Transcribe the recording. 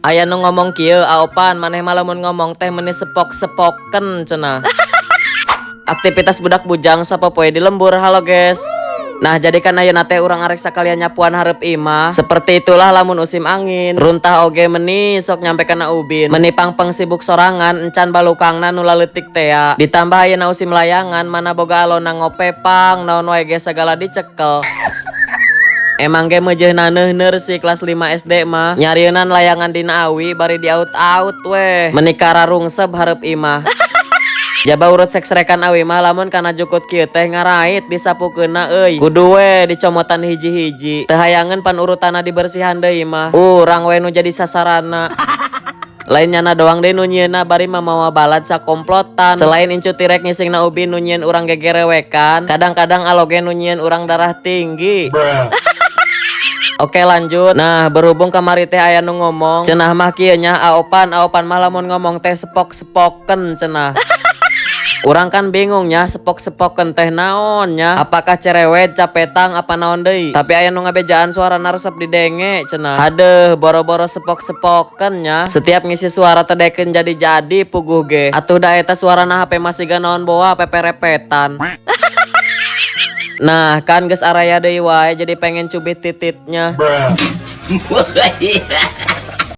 Aya nu ngomong kieu aopan maneh mah lamun ngomong teh meuni sepok-sepoken cenah. Aktivitas budak bujang sapopoe di lembur. Halo guys. Nah jadikan ayeuna teh urang arek sakalian nyapuan hareup imah. Seperti itulah lamun usim angin. Runtah oge meuni sok nyampe kana ubin. Meuni pangpeng sibuk sorangan encan balukangna nu leutik teh. Ditambah ayeuna usim layangan mana boga alona ngopepang naon wae ge sagala dicekel. Emang ge meujeuhna neuheur si kelas 5 SD mah. Nyarieunnan layangan dina awi bari diaut-aut weh. Meuni kararungseb hareup imah. Jaba urut seksrekan awi mah lamun kana jukut kieu teh ngarait disapukeunna euy. Kudu we dicomotan hiji-hiji. Teu hayangeun pan urutana dibersihan deui mah. Urang we nu jadi sasaranna. Lain nyana doang deh nu nyieunna bari mah mawa balad sakomplotan. Selain incu tirek ngisingna ubin nu nyieun urang gegerewekan, kadang-kadang aloge nu nyieun urang darah tinggi. Oke lanjut. Nah berhubung kamari teh aya nu ngomong cenah mah kieu nya aopan mah lamun ngomong teh sepok-sepoken cenah. Urang kan bingungnya sepok-sepoken teh naonnya. Apakah cerewet, capetang, apa naon deui? Tapi aya nu ngabejaan suarana resep didenge cenah. Hadeuh boro-boro sepok-sepoken nya. Setiap ngisi suara teh daekeun jadi-jadi puguh ge. Atuh da eta suarana HP masih ga naon boa peperepetan. Nah kan geus araya deui wae jadi pengen cubit tititnya.